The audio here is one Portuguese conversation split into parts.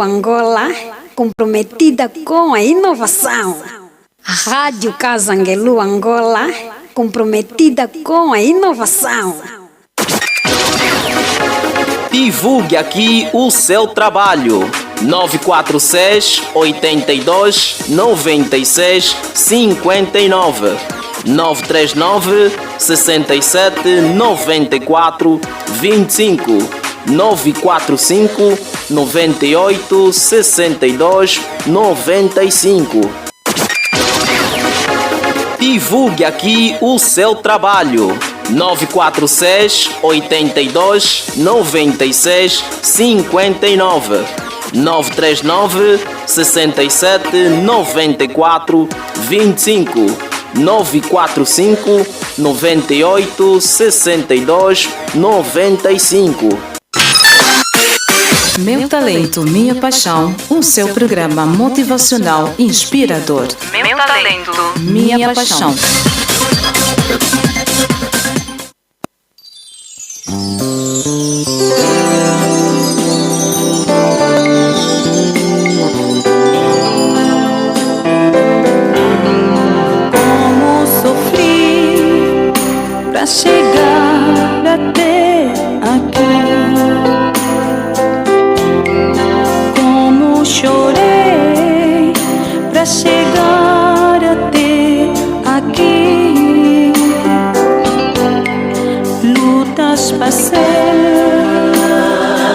Angola, comprometida com a inovação. A Rádio Casanguelu Angola, comprometida com a inovação. Divulgue aqui o seu trabalho. 946 82 96 59 939 67 94 25 945 98 62 95. Divulgue aqui o seu trabalho. 946 82 96 59 939 67 94 25 945 98 62 95. Meu talento, minha paixão, o seu programa motivacional inspirador. Meu talento, minha paixão. Como sofri pra chegar até aqui, como chorei pra chegar até aqui, lutas passei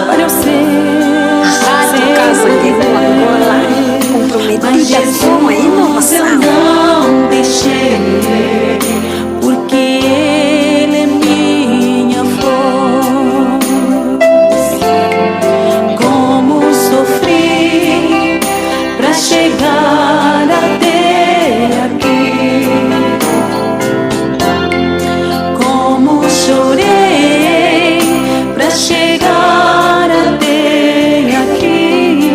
para eu ser Rádio Casanguelu Angola, comprometida com a inovação. eu não deixei, porque Ele é minha força. Como sofri pra chegar até aqui, como chorei pra chegar até aqui,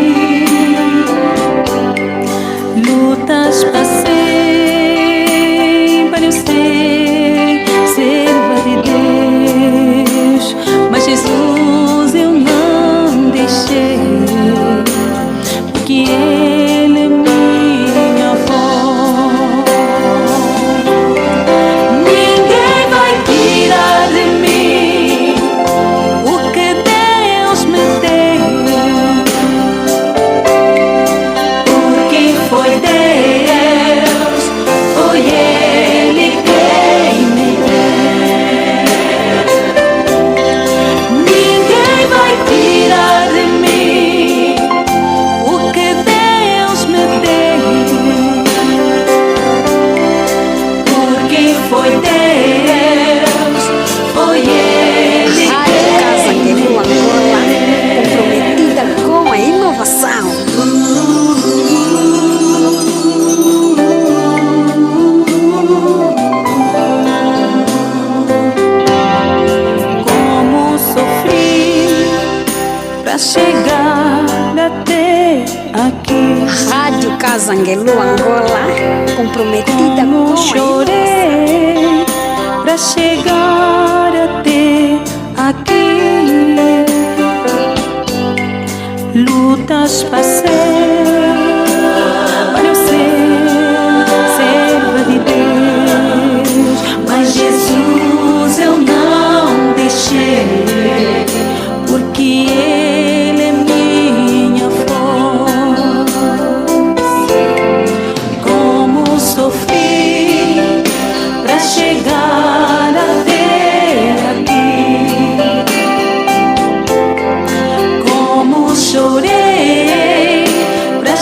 lutas passei para eu ser serva de Deus, mas Jesus eu não deixei, porque Ele é minha voz. Ninguém vai tirar de mim o que Deus me deu, porque foi Deus, foi Ele quem me deu. Ninguém vai tirar de mim o que Deus me deu, porque foi Deus, foi Ele Rádio Casanguelu Angola, quem me deu. comprometida com a inovação. Como sofri pra chegar até aqui, Rádio Casanguelu Angola, comprometida como com a inovação. chorei pra chegar até aqui, lutas passei para eu ser serva de Deus, mas Jesus eu não deixei, porque Ele é minha força. Como sofri pra chegar até aqui, como chorei pra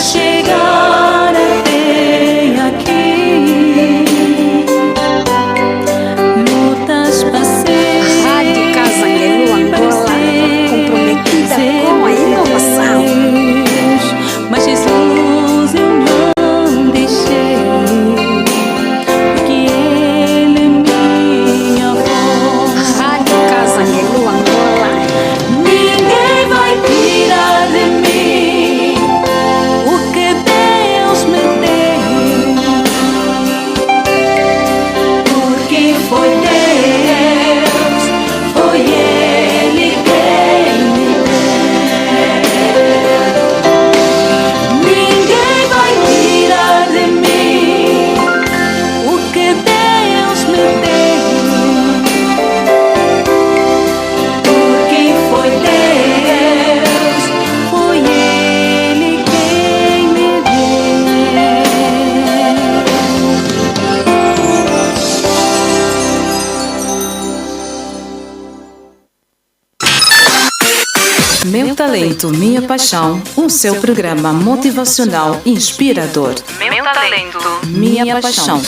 Meu talento, minha paixão, o seu programa motivacional inspirador. Meu talento. Minha paixão.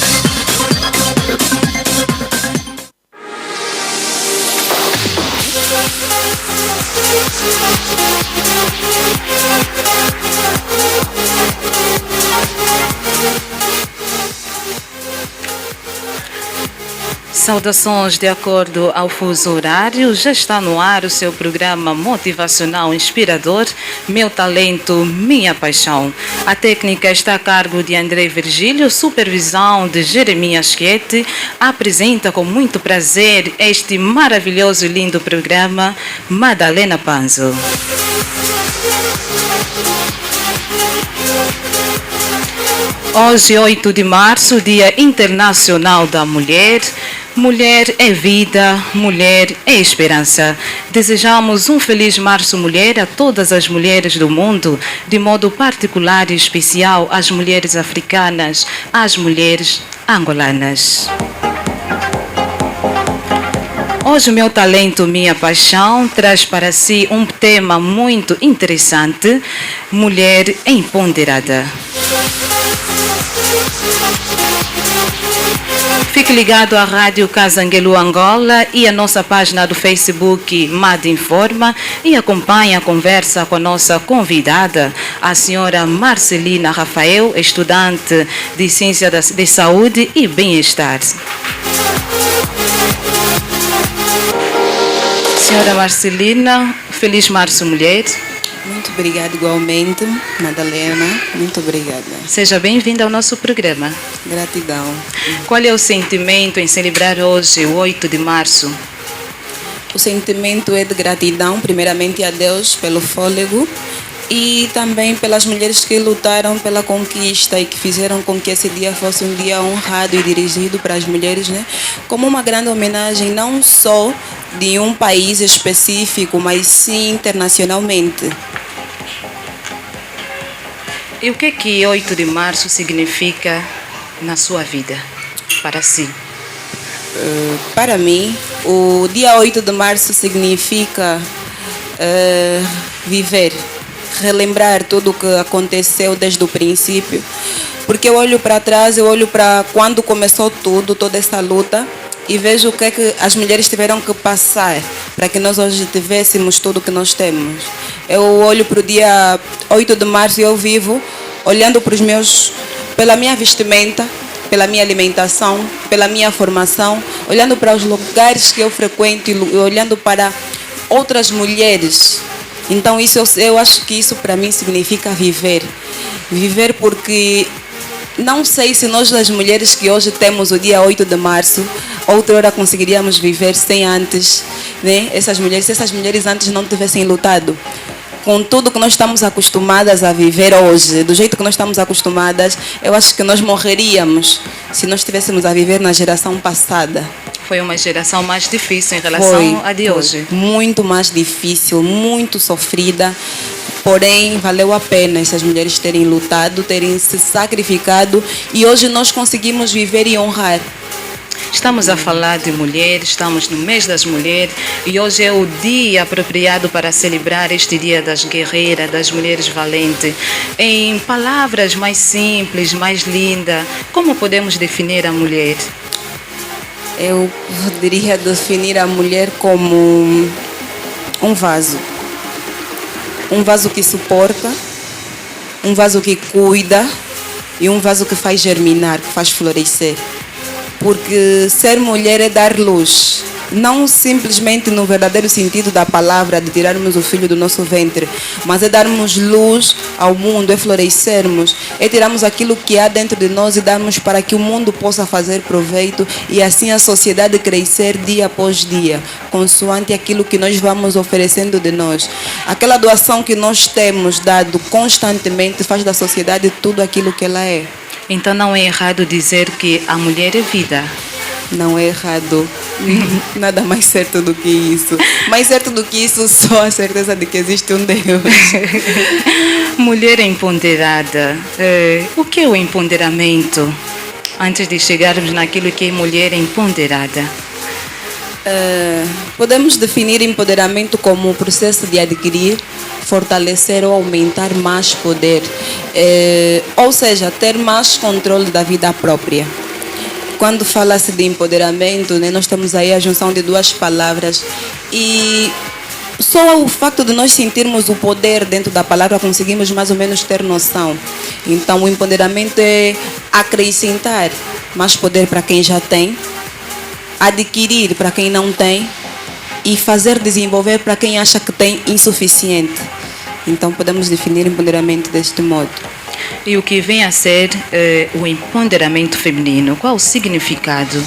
Saudações de acordo ao fuso horário, já está no ar o seu programa motivacional inspirador, Meu Talento, Minha Paixão. A técnica está a cargo de André Virgílio, supervisão de Jeremias Chieti. Apresenta com muito prazer este maravilhoso e lindo programa, Madalena Panzo. Hoje, 8 de março, Dia Internacional da Mulher. Mulher é vida, mulher é esperança. Desejamos um feliz Março Mulher a todas as mulheres do mundo, de modo particular e especial às mulheres africanas, às mulheres angolanas. Hoje, Meu Talento, Minha Paixão traz para si um tema muito interessante: mulher empoderada. Fique ligado à Rádio Casanguelu Angola e à nossa página do Facebook Mad Informa e acompanhe a conversa com a nossa convidada, a senhora Marcelina Rafael, estudante de Ciência de Saúde e Bem-Estar. Senhora Marcelina, feliz Março Mulher. Muito obrigada igualmente, Madalena. Muito obrigada. Seja bem-vinda ao nosso programa. Gratidão. Qual é o sentimento em celebrar hoje, o 8 de março? O sentimento é de gratidão, primeiramente a Deus pelo fôlego e também pelas mulheres que lutaram pela conquista e que fizeram com que esse dia fosse um dia honrado e dirigido para as mulheres, né? Como uma grande homenagem não só de um país específico, mas sim internacionalmente. E o que 8 de março significa na sua vida, para si? Para mim, o dia 8 de março significa viver, relembrar tudo o que aconteceu desde o princípio. Porque eu olho para trás, eu olho para quando começou tudo, toda essa luta, e vejo o que é que as mulheres tiveram que passar para que nós hoje tivéssemos tudo o que nós temos. Eu olho para o dia 8 de março e eu vivo olhando para os meus, pela minha vestimenta, pela minha alimentação, pela minha formação, olhando para os lugares que eu frequento e olhando para outras mulheres. Então eu acho que isso para mim significa viver. Viver porque não sei se nós, as mulheres que hoje temos o dia 8 de março, outra hora conseguiríamos viver sem antes, né? Se essas mulheres antes não tivessem lutado. Com tudo que nós estamos acostumadas a viver hoje, do jeito que nós estamos acostumadas, eu acho que nós morreríamos se nós estivéssemos a viver na geração passada. Foi uma geração mais difícil em relação à de hoje. Muito mais difícil, muito sofrida. Porém, valeu a pena essas mulheres terem lutado, terem se sacrificado e hoje nós conseguimos viver e honrar. Estamos a falar de mulheres, estamos no mês das mulheres e hoje é o dia apropriado para celebrar este dia das guerreiras, das mulheres valentes. Em palavras mais simples, mais lindas, como podemos definir a mulher? Eu poderia definir a mulher como um vaso. Um vaso que suporta, um vaso que cuida e um vaso que faz germinar, que faz florescer. Porque ser mulher é dar luz, não simplesmente no verdadeiro sentido da palavra, de tirarmos o filho do nosso ventre, mas é darmos luz ao mundo, é florescermos, é tirarmos aquilo que há dentro de nós e darmos para que o mundo possa fazer proveito e assim a sociedade crescer dia após dia, consoante aquilo que nós vamos oferecendo de nós. Aquela doação que nós temos dado constantemente faz da sociedade tudo aquilo que ela é. Então não é errado dizer que a mulher é vida. Não é errado. Nada mais certo do que isso. Mais certo do que isso, só a certeza de que existe um Deus. Mulher empoderada. O que é o empoderamento? Antes de chegarmos naquilo que é mulher empoderada. Podemos definir empoderamento como o processo de adquirir, fortalecer ou aumentar mais poder, ou seja, ter mais controle da vida própria. Quando fala-se de empoderamento, né, nós temos aí a junção de duas palavras e só o facto de nós sentirmos o poder dentro da palavra conseguimos mais ou menos ter noção. Então o empoderamento é acrescentar mais poder para quem já tem, adquirir para quem não tem e fazer desenvolver para quem acha que tem insuficiente. Então podemos definir empoderamento deste modo. E o que vem a ser o empoderamento feminino? Qual o significado?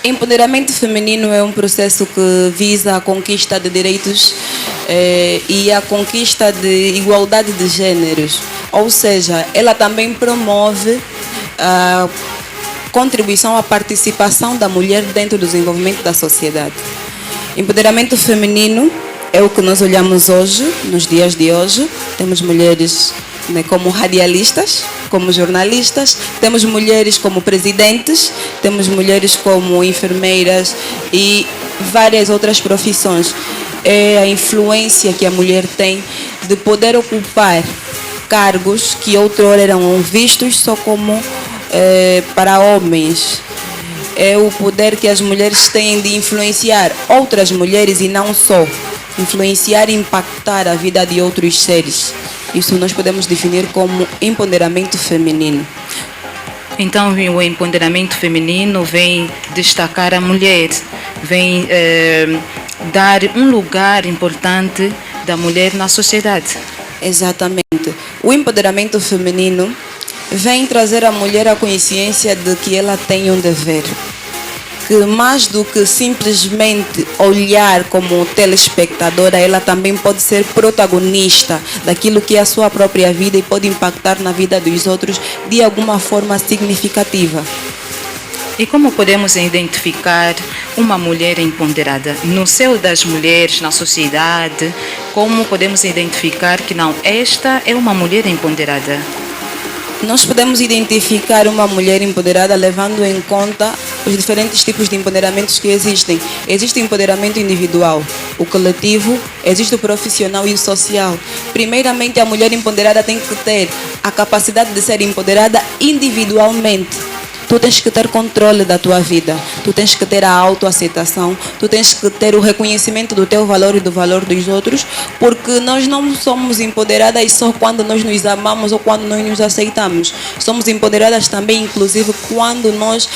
Empoderamento feminino é um processo que visa a conquista de direitos e a conquista de igualdade de gêneros. Ou seja, ela também promove a contribuição à participação da mulher dentro do desenvolvimento da sociedade. Empoderamento feminino é o que nós olhamos hoje, nos dias de hoje. Temos mulheres, né, como radialistas, como jornalistas, temos mulheres como presidentes, temos mulheres como enfermeiras e várias outras profissões. É a influência que a mulher tem de poder ocupar cargos que outrora eram vistos só como para homens. É o poder que as mulheres têm de influenciar outras mulheres e não só influenciar e impactar a vida de outros seres. Isso nós podemos definir como empoderamento feminino. Então, o empoderamento feminino vem destacar a mulher, vem dar um lugar importante da mulher na sociedade. Exatamente. O empoderamento feminino vem trazer à mulher a consciência de que ela tem um dever. Que mais do que simplesmente olhar como telespectadora, ela também pode ser protagonista daquilo que é a sua própria vida e pode impactar na vida dos outros de alguma forma significativa. E como podemos identificar uma mulher empoderada? No seio das mulheres, na sociedade, como podemos identificar que não, esta é uma mulher empoderada? Nós podemos identificar uma mulher empoderada levando em conta os diferentes tipos de empoderamentos que existem. Existe o empoderamento individual, o coletivo, existe o profissional e o social. Primeiramente, a mulher empoderada tem que ter a capacidade de ser empoderada individualmente. Tu tens que ter controle da tua vida, tu tens que ter a autoaceitação, tu tens que ter o reconhecimento do teu valor e do valor dos outros, porque nós não somos empoderadas só quando nós nos amamos ou quando nós nos aceitamos. Somos empoderadas também, inclusive, quando nós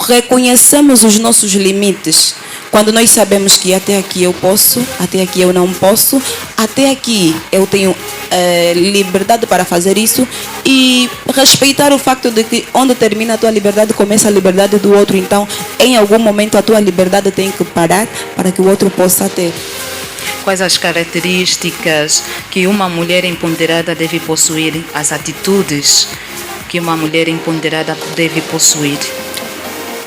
reconhecemos os nossos limites. Quando nós sabemos que até aqui eu posso, até aqui eu não posso, até aqui eu tenho liberdade para fazer isso e respeitar o facto de que onde termina a tua liberdade começa a liberdade do outro. Então, em algum momento a tua liberdade tem que parar para que o outro possa ter. Quais as características que uma mulher empoderada deve possuir, as atitudes que uma mulher empoderada deve possuir?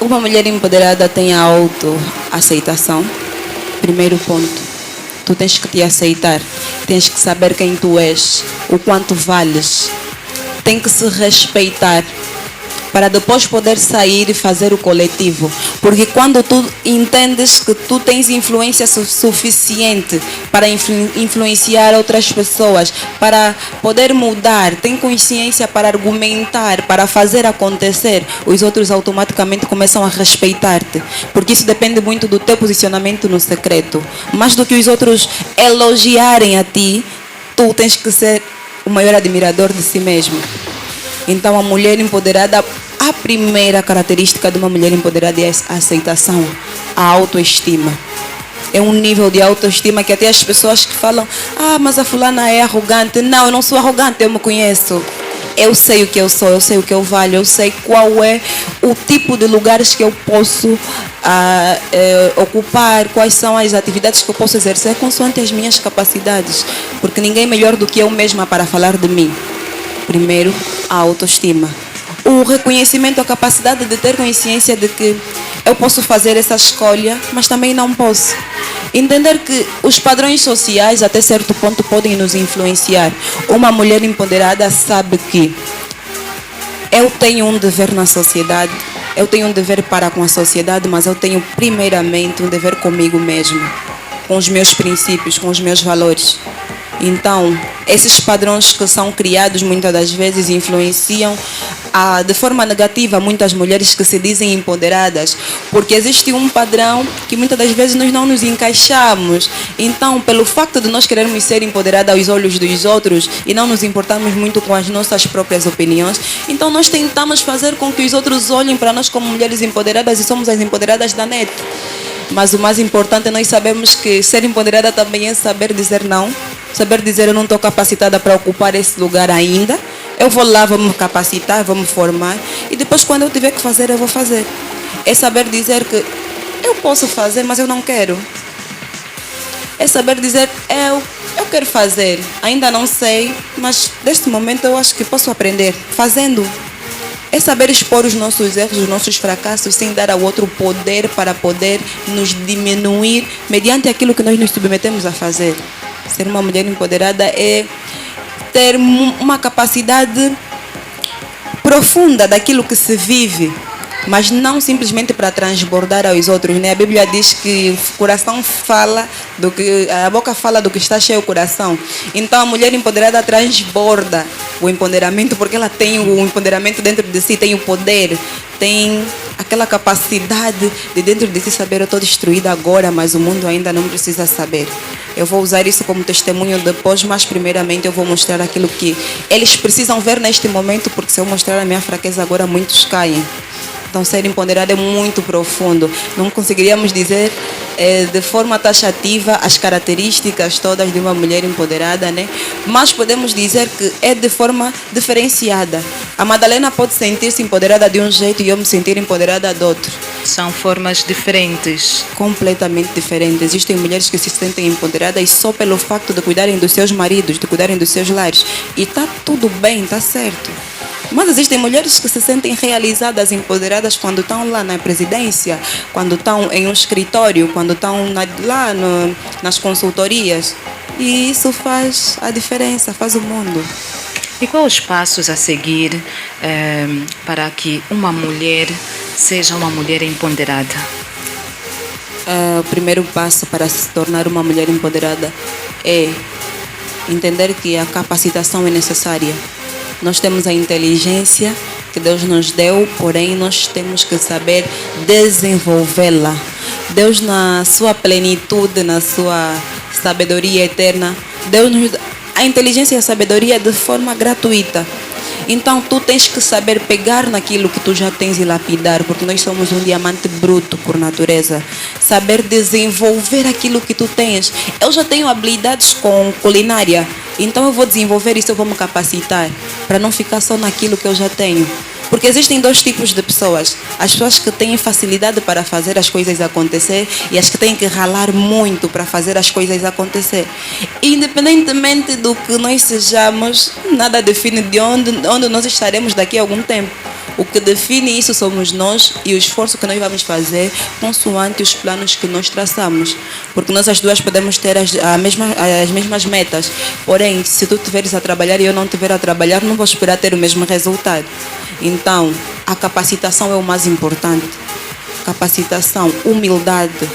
Uma mulher empoderada tem a autoaceitação. Primeiro ponto. Tu tens que te aceitar. Tens que saber quem tu és, o quanto vales. Tem que se respeitar para depois poder sair e fazer o coletivo. Porque quando tu entendes que tu tens influência suficiente para influenciar outras pessoas, para poder mudar, tem consciência para argumentar, para fazer acontecer, os outros automaticamente começam a respeitar-te. Porque isso depende muito do teu posicionamento no secreto. Mais do que os outros elogiarem a ti, tu tens que ser o maior admirador de si mesmo. Então a mulher empoderada, a primeira característica de uma mulher empoderada é a aceitação, a autoestima. É um nível de autoestima que até as pessoas que falam, mas a fulana é arrogante. Não, eu não sou arrogante, eu me conheço. Eu sei o que eu sou, eu sei o que eu valho, eu sei qual é o tipo de lugares que eu posso ocupar, quais são as atividades que eu posso exercer consoante as minhas capacidades. Porque ninguém melhor do que eu mesma para falar de mim. Primeiro, a autoestima. O reconhecimento, a capacidade de ter consciência de que eu posso fazer essa escolha, mas também não posso. Entender que os padrões sociais, até certo ponto, podem nos influenciar. Uma mulher empoderada sabe que eu tenho um dever na sociedade eu tenho um dever para com a sociedade, mas eu tenho primeiramente um dever comigo mesmo, com os meus princípios, com os meus valores. Então, esses padrões que são criados muitas das vezes influenciam de forma negativa muitas mulheres que se dizem empoderadas, porque existe um padrão que muitas das vezes nós não nos encaixamos. Então, pelo facto de nós querermos ser empoderadas aos olhos dos outros e não nos importarmos muito com as nossas próprias opiniões, então nós tentamos fazer com que os outros olhem para nós como mulheres empoderadas e somos as empoderadas da net. Mas o mais importante, nós sabemos que ser empoderada também é saber dizer não. Saber dizer, eu não estou capacitada para ocupar esse lugar ainda. Eu vou lá, vou me capacitar, vou me formar. E depois, quando eu tiver que fazer, eu vou fazer. É saber dizer que eu posso fazer, mas eu não quero. É saber dizer, eu quero fazer. Ainda não sei, mas neste momento eu acho que posso aprender fazendo. É saber expor os nossos erros, os nossos fracassos, sem dar ao outro poder para poder nos diminuir mediante aquilo que nós nos submetemos a fazer. Ser uma mulher empoderada é ter uma capacidade profunda daquilo que se vive, mas não simplesmente para transbordar aos outros, né? A Bíblia diz que o coração fala do que a boca fala do que está cheio o coração. Então a mulher empoderada transborda o empoderamento, porque ela tem o empoderamento dentro de si, tem o poder, tem aquela capacidade de dentro de si saber, eu estou destruída agora, mas o mundo ainda não precisa saber. Eu vou usar isso como testemunho depois, mas primeiramente eu vou mostrar aquilo que eles precisam ver neste momento, porque se eu mostrar a minha fraqueza agora, muitos caem. Então, ser empoderada é muito profundo. Não conseguiríamos dizer de forma taxativa as características todas de uma mulher empoderada, né? Mas podemos dizer que é de forma diferenciada. A Madalena pode sentir-se empoderada de um jeito e eu me sentir empoderada de outro. São formas diferentes. Completamente diferentes. Existem mulheres que se sentem empoderadas e só pelo facto de cuidarem dos seus maridos, de cuidarem dos seus lares. E está tudo bem, está certo. Mas existem mulheres que se sentem realizadas, empoderadas quando estão lá na presidência, quando estão em um escritório, quando estão nas consultorias. E isso faz a diferença, faz o mundo. E quais os passos a seguir para que uma mulher seja uma mulher empoderada? O primeiro passo para se tornar uma mulher empoderada é entender que a capacitação é necessária. Nós temos a inteligência que Deus nos deu, porém nós temos que saber desenvolvê-la. Deus, na sua plenitude, na sua sabedoria eterna, Deus nos dá a inteligência e a sabedoria de forma gratuita. Então tu tens que saber pegar naquilo que tu já tens e lapidar, porque nós somos um diamante bruto por natureza. Saber desenvolver aquilo que tu tens. Eu já tenho habilidades com culinária, então eu vou desenvolver isso, eu vou me capacitar para não ficar só naquilo que eu já tenho. Porque existem dois tipos de pessoas. As pessoas que têm facilidade para fazer as coisas acontecer e as que têm que ralar muito para fazer as coisas acontecer. Independentemente do que nós sejamos, nada define de onde nós estaremos daqui a algum tempo. O que define isso somos nós e o esforço que nós vamos fazer consoante os planos que nós traçamos. Porque nós as duas podemos ter as mesmas metas. Porém, se tu estiveres a trabalhar e eu não estiver a trabalhar, não vou esperar ter o mesmo resultado. Então, a capacitação é o mais importante. Capacitação, humildade,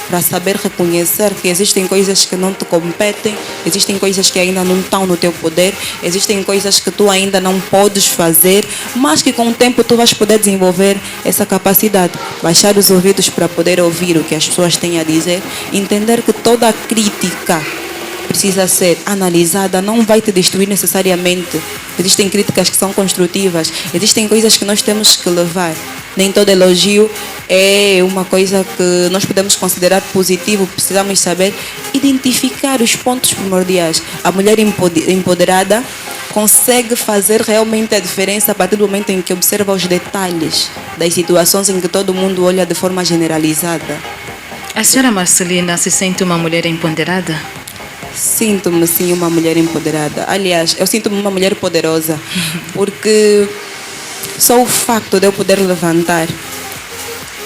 para saber reconhecer que existem coisas que não te competem, existem coisas que ainda não estão no teu poder, existem coisas que tu ainda não podes fazer, mas que com o tempo tu vais poder desenvolver essa capacidade. Baixar os ouvidos para poder ouvir o que as pessoas têm a dizer, entender que toda crítica precisa ser analisada, não vai te destruir necessariamente. Existem críticas que são construtivas, existem coisas que nós temos que levar. Nem todo elogio é uma coisa que nós podemos considerar positivo, precisamos saber identificar os pontos primordiais. A mulher empoderada consegue fazer realmente a diferença a partir do momento em que observa os detalhes das situações em que todo mundo olha de forma generalizada. A senhora Marcelina se sente uma mulher empoderada? Sinto-me sim uma mulher empoderada. Aliás, eu sinto-me uma mulher poderosa, porque só o facto de eu poder levantar,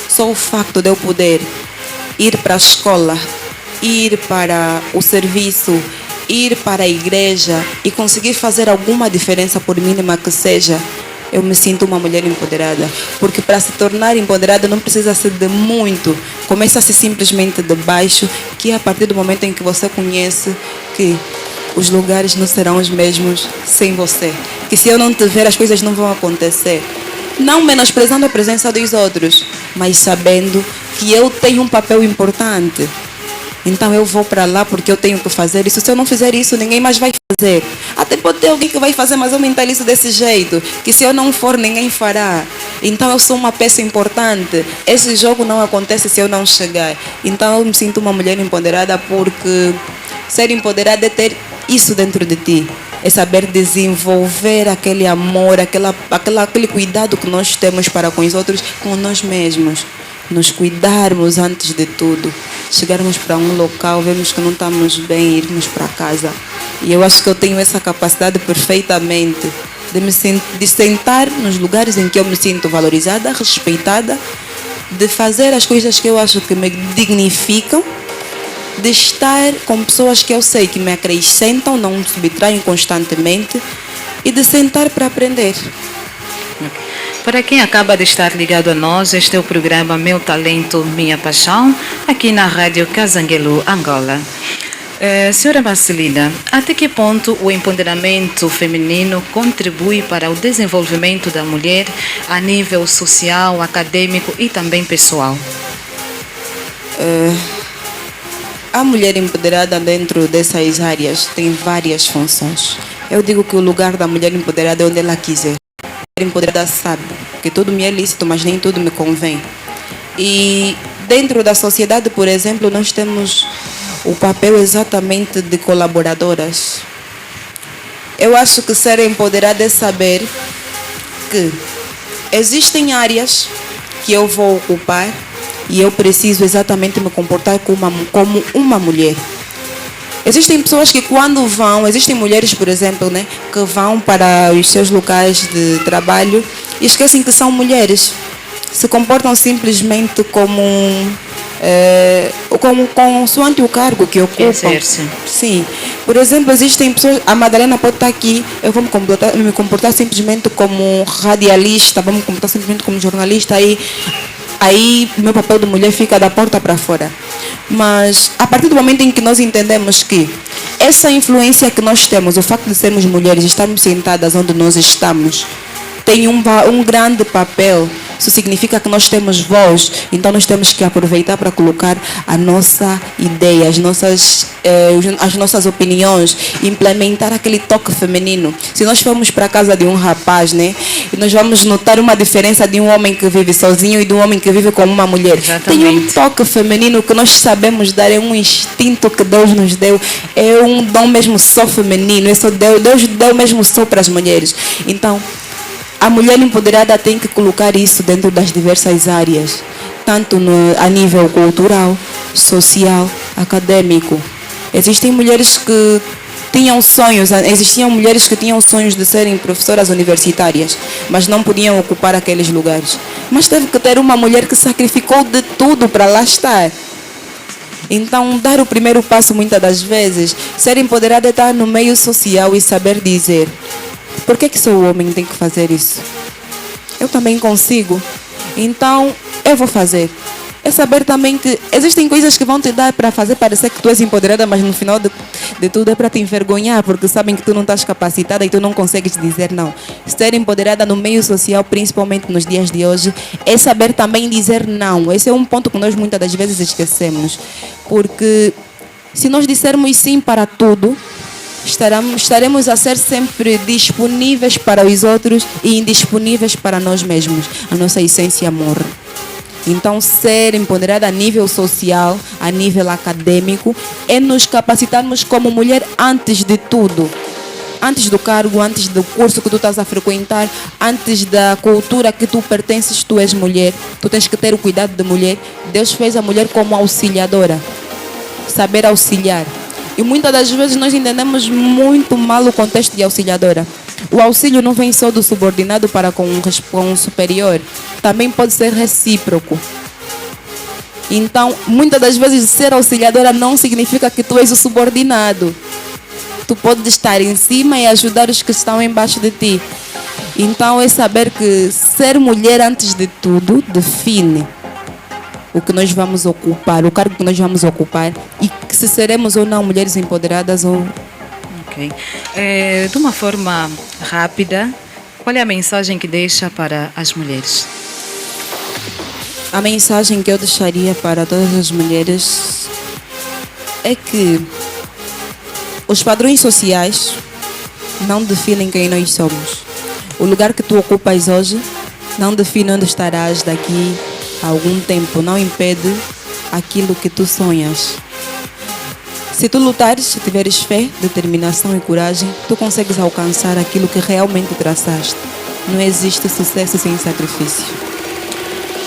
só o facto de eu poder ir para a escola, ir para o serviço, ir para a igreja e conseguir fazer alguma diferença, por mínima que seja, eu me sinto uma mulher empoderada. Porque para se tornar empoderada não precisa ser de muito. Começa-se simplesmente de baixo, que é a partir do momento em que você conhece que os lugares não serão os mesmos sem você. Que se eu não te ver, as coisas não vão acontecer. Não menosprezando a presença dos outros, mas sabendo que eu tenho um papel importante. Então eu vou para lá porque eu tenho que fazer isso. Se eu não fizer isso, ninguém mais vai fazer. Até pode ter alguém que vai fazer, mas eu mentalizo desse jeito, que se eu não for, ninguém fará. Então eu sou uma peça importante. Esse jogo não acontece se eu não chegar. Então eu me sinto uma mulher empoderada, porque ser empoderada é ter isso dentro de ti. É saber desenvolver aquele amor, aquele cuidado que nós temos para com os outros, com nós mesmos. Nos cuidarmos antes de tudo. Chegarmos para um local, vemos que não estamos bem, irmos para casa. E eu acho que eu tenho essa capacidade perfeitamente de sentar nos lugares em que eu me sinto valorizada, respeitada, de fazer as coisas que eu acho que me dignificam, de estar com pessoas que eu sei que me acrescentam, não me subtraem constantemente, e de sentar para aprender. Para quem acaba de estar ligado a nós, este é o programa Meu Talento, Minha Paixão, aqui na Rádio Casanguelu, Angola. Senhora Marcelina, até que ponto o empoderamento feminino contribui para o desenvolvimento da mulher a nível social, acadêmico e também pessoal? A mulher empoderada dentro dessas áreas tem várias funções. Eu digo que o lugar da mulher empoderada é onde ela quiser. A mulher empoderada sabe que tudo me é lícito, mas nem tudo me convém. E dentro da sociedade, por exemplo, nós temos o papel exatamente de colaboradoras. Eu acho que ser empoderada é saber que existem áreas que eu vou ocupar e eu preciso exatamente me comportar como uma mulher. Existem pessoas que quando vão, existem mulheres, por exemplo, né, que vão para os seus locais de trabalho e esquecem que são mulheres. Se comportam simplesmente como consoante o cargo que ocupam. Sim. Por exemplo, existem pessoas, a Madalena pode estar aqui, eu vou me comportar simplesmente como radialista, vou me comportar simplesmente como jornalista, aí meu papel de mulher fica da porta para fora. Mas a partir do momento em que nós entendemos que essa influência que nós temos, o facto de sermos mulheres, estarmos sentadas onde nós estamos, tem um grande papel. Isso significa que nós temos voz, então nós temos que aproveitar para colocar a nossa ideia, as nossas opiniões, implementar aquele toque feminino. Se nós formos para a casa de um rapaz, né, nós vamos notar uma diferença de um homem que vive sozinho e de um homem que vive como uma mulher. Exatamente. Tem um toque feminino que nós sabemos dar, é um instinto que Deus nos deu, é um dom mesmo só feminino, Deus deu mesmo só para as mulheres. Então, a mulher empoderada tem que colocar isso dentro das diversas áreas, tanto a nível cultural, social, acadêmico. Existem mulheres que existiam mulheres que tinham sonhos de serem professoras universitárias, mas não podiam ocupar aqueles lugares. Mas teve que ter uma mulher que sacrificou de tudo para lá estar. Então, dar o primeiro passo muitas das vezes, ser empoderada é estar no meio social e saber dizer: por que sou homem tem que fazer isso? Eu também consigo. Então, eu vou fazer. É saber também que existem coisas que vão te dar para fazer parecer que tu és empoderada, mas no final de tudo é para te envergonhar, porque sabem que tu não estás capacitada e tu não consegues dizer não. Ser empoderada no meio social, principalmente nos dias de hoje, é saber também dizer não. Esse é um ponto que nós muitas das vezes esquecemos. Porque se nós dissermos sim para tudo, estaremos a ser sempre disponíveis para os outros e indisponíveis para nós mesmos. A nossa essência morre. Então, ser empoderada a nível social, a nível acadêmico, é nos capacitarmos como mulher antes de tudo. Antes do cargo, antes do curso que tu estás a frequentar, antes da cultura que tu pertences, tu és mulher. Tu tens que ter o cuidado de mulher. Deus fez a mulher como auxiliadora. Saber auxiliar. E muitas das vezes nós entendemos muito mal o contexto de auxiliadora. O auxílio não vem só do subordinado para com um superior. Também pode ser recíproco. Então, muitas das vezes ser auxiliadora não significa que tu és o subordinado. Tu podes estar em cima e ajudar os que estão embaixo de ti. Então é saber que ser mulher, antes de tudo, define o que nós vamos ocupar, o cargo que nós vamos ocupar e que se seremos ou não mulheres empoderadas ou... Ok. De uma forma rápida, qual é a mensagem que deixa para as mulheres? A mensagem que eu deixaria para todas as mulheres é que os padrões sociais não definem quem nós somos. O lugar que tu ocupas hoje não define onde estarás daqui a algum tempo, não impede aquilo que tu sonhas. Se tu lutares, se tiveres fé, determinação e coragem, tu consegues alcançar aquilo que realmente traçaste. Não existe sucesso sem sacrifício.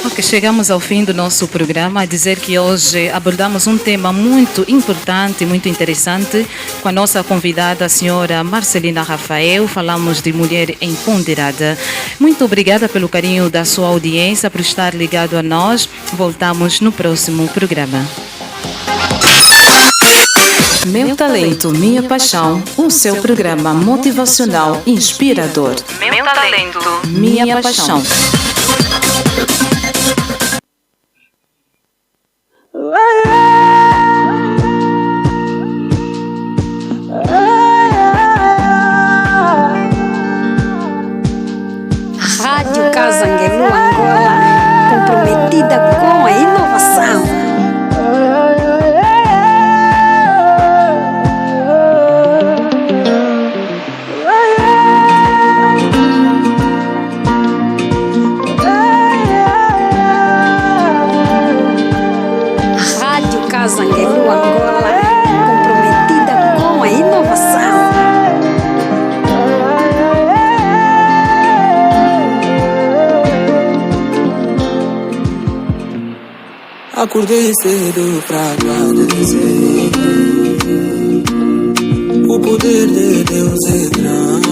Ok, chegamos ao fim do nosso programa. A dizer que hoje abordamos um tema muito importante, muito interessante, com a nossa convidada, a senhora Marcelina Rafael. Falamos de mulher empoderada. Muito obrigada pelo carinho da sua audiência, por estar ligado a nós. Voltamos no próximo programa. Meu talento, minha paixão, o seu programa motivacional inspirador. Meu talento, minha paixão. Rádio Casanguelu Angola, comprometida com a inovação. Rádio Casanguelu Angola, comprometida com a inovação. Acordei cedo pra agradecer. O poder de Deus é grande.